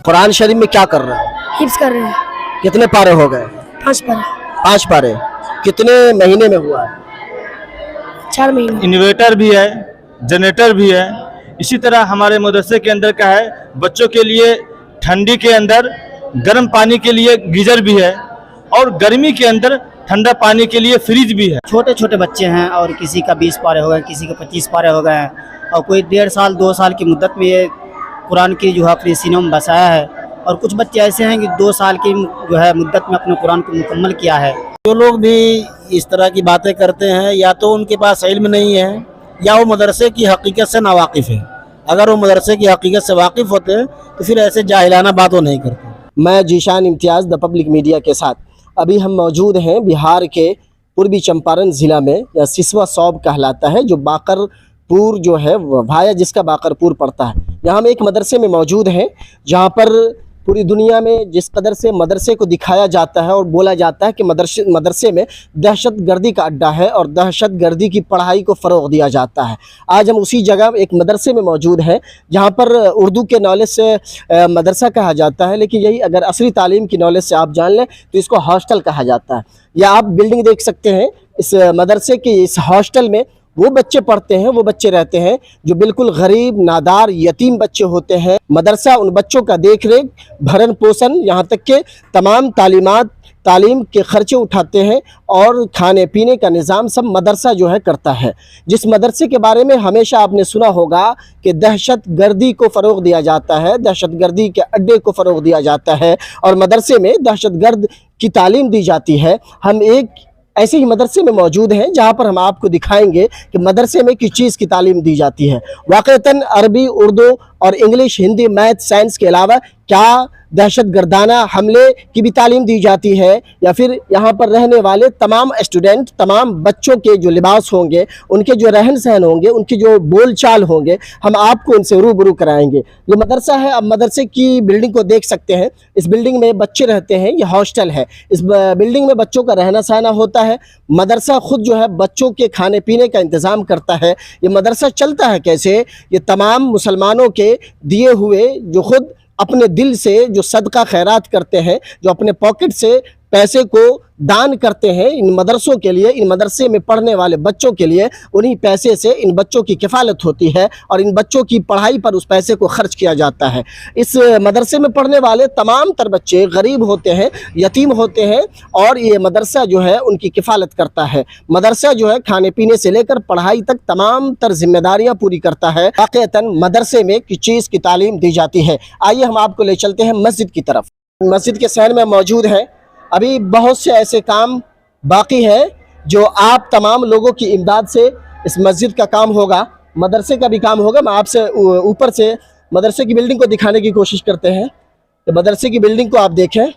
कुरान शरीफ में क्या कर रहे हैं? हिफ्स कर रहे हैं। कितने पारे हो गए? 5 पारे। 5 पारे। कितने महीने में हुआ है? 4 महीने। इन्वर्टर भी है, जनरेटर भी है। इसी तरह हमारे मदरसे के अंदर का है, बच्चों के लिए ठंडी के अंदर गर्म पानी के लिए गीजर भी है और गर्मी के अंदर ठंडा पानी के लिए फ्रिज भी है। छोटे छोटे बच्चे हैं और किसी का 20 पारे हो गए, किसी का 25 पारे हो गए हैं और कोई 1.5 साल 2 साल की मुद्दत में ये कुरान की जो है अपने सीनों में बसाया है और कुछ बच्चे ऐसे हैं कि 2 साल की जो है मुद्दत में अपने कुरान को मुकम्मल किया है। जो लोग भी इस तरह की बातें करते हैं या तो उनके पास इल्म नहीं है या वो मदरसे की हकीकत से नावाकिफ़ है। अगर वो मदरसे की हकीकत से वाकिफ़ होते हैं तो फिर ऐसे जाहिलाना बातों नहीं करते। मैं जीशान इम्तियाज़ द पब्लिक मीडिया के साथ अभी हम मौजूद हैं बिहार के पूर्वी चंपारण ज़िला में, या सिसवा सौब कहलाता है, जो बाकरपुर जो है भाया जिसका बाकरपुर पड़ता है। यहाँ हम एक मदरसे में मौजूद हैं जहाँ पर पूरी दुनिया में जिस कदर से मदरसे को दिखाया जाता है और बोला जाता है कि मदरसे में दहशत गर्दी का अड्डा है और दहशत गर्दी की पढ़ाई को फ़रोग़ दिया जाता है। आज हम उसी जगह एक मदरसे में मौजूद हैं जहाँ पर उर्दू के नॉलेज से मदरसा कहा जाता है, लेकिन यही अगर असली तालीम की नॉलेज से आप जान लें तो इसको हॉस्टल कहा जाता है। या आप बिल्डिंग देख सकते हैं, इस मदरसे की इस हॉस्टल में वो बच्चे पढ़ते हैं, वो बच्चे रहते हैं जो बिल्कुल गरीब नादार यतीम बच्चे होते हैं। मदरसा उन बच्चों का देख रेख भरण पोषण यहाँ तक के तमाम तालीम के खर्चे उठाते हैं और खाने पीने का निज़ाम सब मदरसा जो है करता है। जिस मदरसे के बारे में हमेशा आपने सुना होगा कि दहशत गर्दी को फ़रोग़ दिया जाता है, दहशत गर्दी के अड्डे को फ़रोग़ दिया जाता है और मदरसे में दहशत गर्द की तालीम दी जाती है। हम एक ऐसे ही मदरसे में मौजूद हैं जहाँ पर हम आपको दिखाएंगे कि मदरसे में किस चीज़ की तालीम दी जाती है। वाक़तन अरबी, उर्दू और इंग्लिश, हिंदी, मैथ, साइंस के अलावा क्या दहशत गर्दाना हमले की भी तालीम दी जाती है, या फिर यहाँ पर रहने वाले तमाम स्टूडेंट, तमाम बच्चों के जो लिबास होंगे, उनके जो रहन सहन होंगे, उनकी जो बोल चाल होंगे, हम आपको उनसे रूबरू कराएंगे। ये मदरसा है, अब मदरसे की बिल्डिंग को देख सकते हैं। इस बिल्डिंग में बच्चे रहते हैं, ये हॉस्टल है। इस बिल्डिंग में बच्चों का रहना सहना होता है। मदरसा ख़ुद जो है बच्चों के खाने पीने का इंतज़ाम करता है। ये मदरसा चलता है कैसे? ये तमाम मुसलमानों के दिए हुए, जो ख़ुद अपने दिल से जो सदका खैरात करते हैं, जो अपने पॉकेट से पैसे को दान करते हैं इन मदरसों के लिए, इन मदरसे में पढ़ने वाले बच्चों के लिए, उन्हीं पैसे से इन बच्चों की किफ़ालत होती है और इन बच्चों की पढ़ाई पर उस पैसे को खर्च किया जाता है। इस मदरसे में पढ़ने वाले तमाम तर बच्चे गरीब होते हैं, यतीम होते हैं और ये मदरसा जो है उनकी किफ़ालत करता है। मदरसा जो है खाने पीने से लेकर पढ़ाई तक तमाम तर जिम्मेदारियाँ पूरी करता है। वाक़तन मदरसे में किस चीज़ की तालीम दी जाती है, आइए हम आपको ले चलते हैं मस्जिद की तरफ। मस्जिद के सहन में मौजूद हैं। अभी बहुत से ऐसे काम बाकी है जो आप तमाम लोगों की इमदाद से इस मस्जिद का काम होगा, मदरसे का भी काम होगा। मैं आपसे ऊपर से मदरसे की बिल्डिंग को दिखाने की कोशिश करते हैं। तो मदरसे की बिल्डिंग को आप देखें,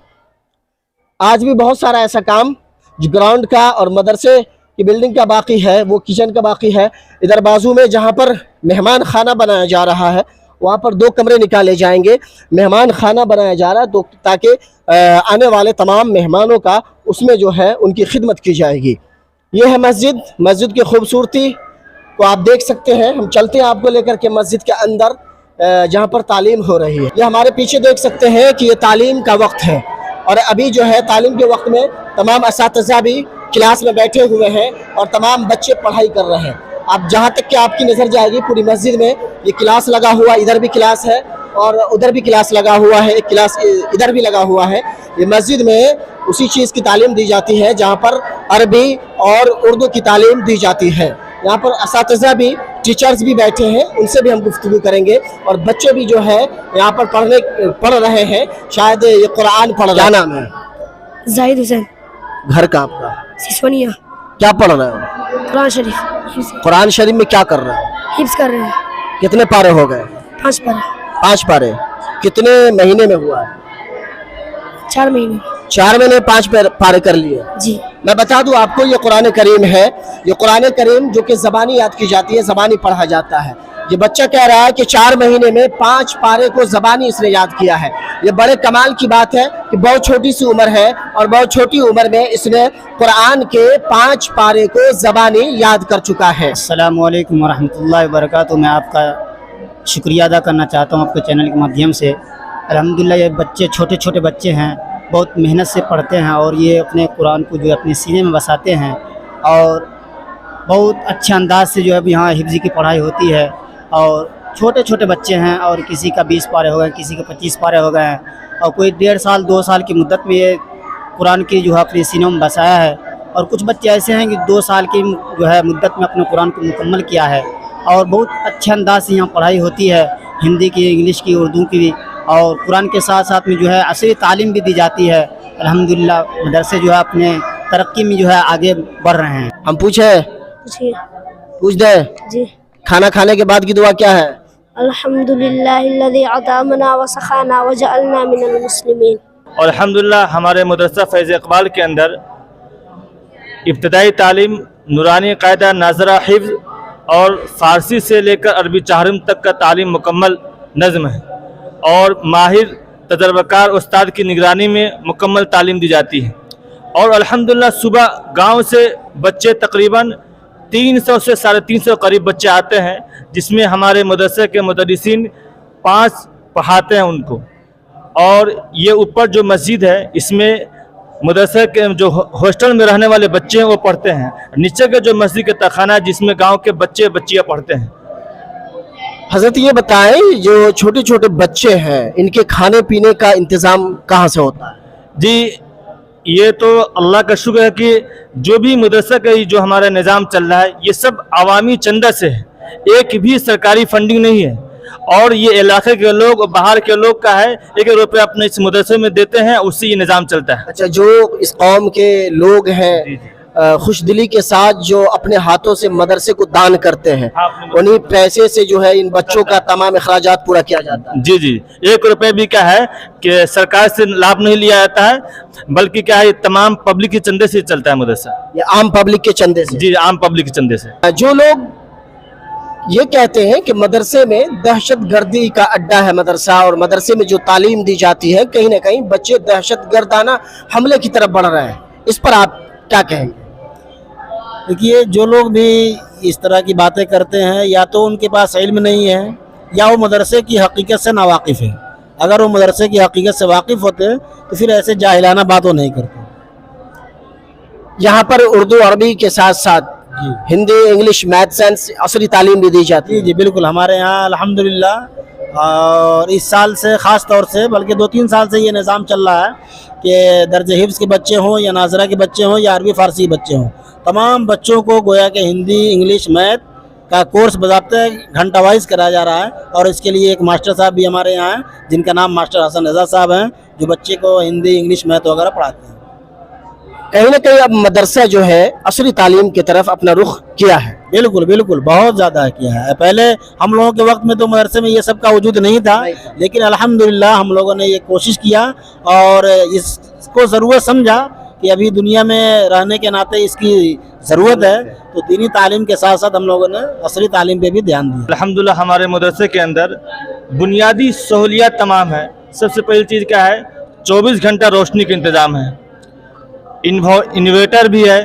आज भी बहुत सारा ऐसा काम जो ग्राउंड का और मदरसे की बिल्डिंग का बाकी है, वो किचन का बाकी है। इधर बाजू में जहाँ पर मेहमान खाना बनाया जा रहा है, वहाँ पर 2 कमरे निकाले जाएंगे। मेहमान खाना बनाया जा रहा है तो ताकि आने वाले तमाम मेहमानों का उसमें जो है उनकी खिदमत की जाएगी। ये है मस्जिद। मस्जिद की खूबसूरती को आप देख सकते हैं। हम चलते हैं आपको लेकर के मस्जिद के अंदर जहाँ पर तालीम हो रही है। ये हमारे पीछे देख सकते हैं कि ये तालीम का वक्त है और अभी जो है तालीम के वक्त में तमाम असातिज़ा भी क्लास में बैठे हुए हैं और तमाम बच्चे पढ़ाई कर रहे हैं। आप जहाँ तक कि आपकी नज़र जाएगी पूरी मस्जिद में ये क्लास लगा हुआ, इधर भी क्लास है और उधर भी क्लास लगा हुआ है, एक क्लास इधर भी लगा हुआ है। ये मस्जिद में उसी चीज़ की तालीम दी जाती है जहाँ पर अरबी और उर्दू की तालीम दी जाती है। यहाँ पर असातिज़ा भी, टीचर्स भी बैठे हैं, उनसे भी हम गुफ्तगू करेंगे और बच्चे भी जो है यहाँ पर पढ़ रहे हैं। शायद ये कुरान पढ़ रहे हैं। क्या नाम है? जाहिद हुसैन। घर का आपका? सिसवनिया। क्या पढ़ रहे हो? कुरान शरीफ। कुरान शरीफ में क्या कर रहे हो? हिफ्स कर रहे हैं। कितने पारे हो गए? 5 पारे। 5 पारे। कितने महीने में हुआ है? 4 महीने। 4 महीने 5 पारे कर लिए जी। मैं बता दूं आपको, ये कुरान करीम है। ये कुरान करीम जो कि ज़बानी याद की जाती है, ज़बानी पढ़ा जाता है। ये बच्चा कह रहा है कि 4 महीने में 5 पारे को ज़बानी इसने याद किया है। ये बड़े कमाल की बात है कि बहुत छोटी सी उम्र है और बहुत छोटी उम्र में इसने कुरान के 5 पारे को ज़बानी याद कर चुका है। अस्सलामु अलैकुम वरहमतुल्लाहि वबरकातुहू। मैं आपका शुक्रिया अदा करना चाहता हूँ आपके चैनल के माध्यम से الحمدللہ یہ بچے چھوٹے چھوٹے بچے ہیں، بہت محنت سے پڑھتے ہیں اور یہ اپنے قرآن کو جو ہے اپنے سینے میں بساتے ہیں اور بہت اچھے انداز سے جو ہے یہاں حفظ کی پڑھائی ہوتی ہے. اور چھوٹے چھوٹے بچے ہیں اور کسی کا 20 پارے ہو گئے، کسی کے 25 پارے ہو گئے ہیں، اور کوئی 1.5 سال 2 سال کی مدت میں یہ قرآن کی جو ہے اپنے سینوں میں بسایا ہے. اور کچھ بچے ایسے ہیں کہ 2 سال کی جو ہے مدت میں اپنے قرآن کو مکمل کیا ہے. اور بہت اچھے انداز سے یہاں پڑھائی ہوتی ہے، ہندی کی، انگلش کی، اردو کی بھی، اور قرآن کے ساتھ ساتھ میں جو ہے عصری تعلیم بھی دی جاتی ہے. الحمدللہ مدرسے جو ہے اپنے ترقی میں جو ہے آگے بڑھ رہے ہیں. ہم پوچھیں، جی پوچھ دیں، جی. کھانا کھانے کے بعد کی دعا کیا ہے؟ الحمدللہ الذی اطعمنا وسقانا وجعلنا من المسلمین. اور الحمدللہ ہمارے مدرسہ فیض اقبال کے اندر ابتدائی تعلیم نورانی قاعدہ ناظرہ حفظ اور فارسی سے لے کر عربی چہارم تک کا تعلیم مکمل نظم ہے، اور ماہر تجربہ کار استاد کی نگرانی میں مکمل تعلیم دی جاتی ہے. اور الحمدللہ صبح گاؤں سے بچے تقریباً 300 سے 350 قریب بچے آتے ہیں، جس میں ہمارے مدرسے کے مدرسین 5 پڑھاتے ہیں ان کو. اور یہ اوپر جو مسجد ہے اس میں مدرسے کے جو ہاسٹل میں رہنے والے بچے ہیں وہ پڑھتے ہیں. نیچے کے جو مسجد کے تخانہ ہے جس میں گاؤں کے بچے بچیاں پڑھتے ہیں. حضرت یہ بتائیں، جو چھوٹے چھوٹے بچے ہیں ان کے کھانے پینے کا انتظام کہاں سے ہوتا ہے؟ جی یہ تو اللہ کا شکر ہے کہ جو بھی مدرسہ کا جو ہمارا نظام چل رہا ہے یہ سب عوامی چندہ سے ہے، ایک بھی سرکاری فنڈنگ نہیں ہے. اور یہ علاقے کے لوگ اور باہر کے لوگ کا ہے، 1 روپیہ اپنے اس مدرسے میں دیتے ہیں، اس سے یہ نظام چلتا ہے. اچھا، جو اس قوم کے لوگ ہیں خوش دلی کے ساتھ جو اپنے ہاتھوں سے مدرسے کو دان کرتے ہیں، انہی پیسے سے جو ہے ان بچوں کا تمام اخراجات پورا کیا جاتا ہے. جی 1 روپے بھی کیا ہے کہ سرکار سے لابھ نہیں لیا جاتا ہے، بلکہ کیا ہے یہ تمام پبلک کے چندے سے چلتا ہے مدرسہ. یہ عام پبلک کے چندے سے؟ جی عام پبلک کے چندے سے. جو لوگ یہ کہتے ہیں کہ مدرسے میں دہشت گردی کا اڈا ہے مدرسہ، اور مدرسے میں جو تعلیم دی جاتی ہے کہیں نہ کہیں بچے دہشت گردانہ حملے کی طرف بڑھ رہے ہیں، اس پر آپ کیا کہیں گے؟ دیکھیے، جو لوگ بھی اس طرح کی باتیں کرتے ہیں یا تو ان کے پاس علم نہیں ہے یا وہ مدرسے کی حقیقت سے ناواقف ہے. اگر وہ مدرسے کی حقیقت سے واقف ہوتے تو پھر ایسے جاہلانہ بات وہ نہیں کرتے. یہاں پر اردو عربی کے ساتھ ساتھ ہندی، انگلش، میتھ، سائنس عصری تعلیم بھی دی جاتی ہے. جی بالکل، ہمارے یہاں الحمدللہ اور اس سال سے خاص طور سے بلکہ 2-3 سال سے یہ نظام چل رہا ہے کہ درجہ حفظ کے بچے ہوں یا ناظرہ کے بچے ہوں یا عربی فارسی کے بچے ہوں، تمام بچوں کو گویا کہ ہندی، انگلش، میتھ کا کورس باضابطہ گھنٹہ وائز کرایا جا رہا ہے. اور اس کے لیے ایک ماسٹر صاحب بھی ہمارے یہاں ہیں جن کا نام ماسٹر حسن رضا صاحب ہیں، جو بچے کو ہندی، انگلش، میتھ وغیرہ پڑھاتے ہیں. کہیں نہ کہیں اب مدرسہ جو ہے عصری تعلیم کی طرف اپنا رخ کیا ہے. بالکل بہت زیادہ کیا ہے. پہلے ہم لوگوں کے وقت میں تو مدرسے میں یہ سب کا وجود نہیں تھا، لیکن الحمدللہ ہم لوگوں نے یہ کوشش کیا اور اس کو ضرورت سمجھا کہ ابھی دنیا میں رہنے کے ناطے اس کی ضرورت ہے، تو دینی تعلیم کے ساتھ ساتھ ہم لوگوں نے عصری تعلیم پہ بھی دھیان دیا. الحمدللہ ہمارے مدرسے کے اندر بنیادی سہولیات تمام ہے. سب سے پہلی چیز کیا ہے، 24 گھنٹہ روشنی کا انتظام ہے، انویٹر بھی ہے،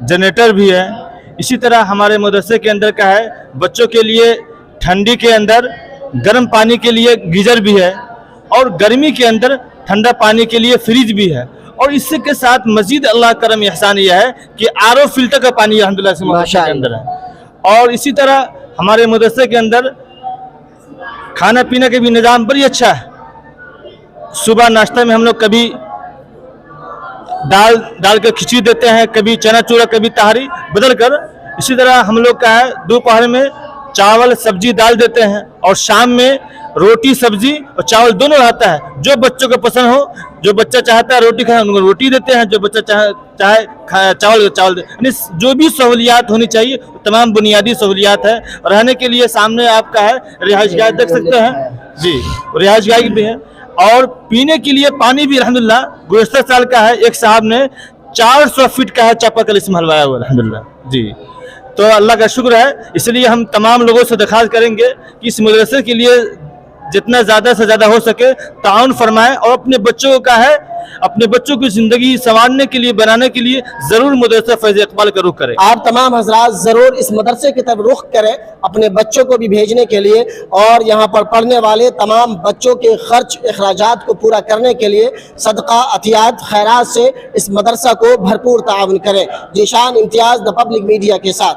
جنریٹر بھی ہے. اسی طرح ہمارے مدرسے کے اندر کیا ہے، بچوں کے لیے ٹھنڈی کے اندر گرم پانی کے لیے گیزر بھی ہے، اور گرمی کے اندر ٹھنڈا پانی کے لیے فریج بھی ہے. اور اس کے ساتھ مزید اللہ کرم احسان یہ ہے کہ RO فلٹر کا پانی الحمدللہ سے مدرسے کے اندر ہے. اور اسی طرح ہمارے مدرسے کے اندر کھانا پینے کا بھی نظام بڑی اچھا ہے. صبح ناشتہ میں ہم لوگ کبھی دال کے کھچڑی دیتے ہیں، کبھی چنا چورا، کبھی تہاری بدل کر. اسی طرح ہم لوگ کا ہے دوپہر میں چاول سبزی دال دیتے ہیں، اور شام میں روٹی سبزی اور چاول دونوں رہتا ہے. جو بچوں کو پسند ہو، جو بچہ چاہتا ہے روٹی کھائے ان کو روٹی دیتے ہیں، جو بچہ چاہے چاول یعنی جو بھی سہولیات ہونی چاہیے تمام بنیادی سہولیات ہے. رہنے کے لیے سامنے آپ کا ہے رہائش گاہ دیکھ سکتے ہیں، جی رہائش گاہ بھی ہے. اور پینے کے لیے پانی بھی الحمدللہ گزشتہ سال کا ہے ایک صاحب نے 400 فٹ کا ہے چاپاکل اس میں ہلوایا ہوا الحمدللہ. جی تو اللہ کا شکر ہے. اس لیے ہم تمام لوگوں سے درخواست کریں گے کہ اس مدرسے کے لیے जितना ज़्यादा से ज़्यादा हो सके ताउन फरमाएं और अपने बच्चों का है अपने बच्चों की ज़िंदगी संवारने के लिए बनाने के लिए ज़रूर मदरसा फैज़ इकबाल का रुख करें। आप तमाम हजरात ज़रूर इस मदरसे की तरफ रुख करें अपने बच्चों को भी भेजने के लिए और यहाँ पर पढ़ने वाले तमाम बच्चों के खर्च अखराजात को पूरा करने के लिए सदका अतियात खैरात से इस मदरसा को भरपूर ताउन करें। जीशान इम्तियाज़ द पब्लिक मीडिया के साथ।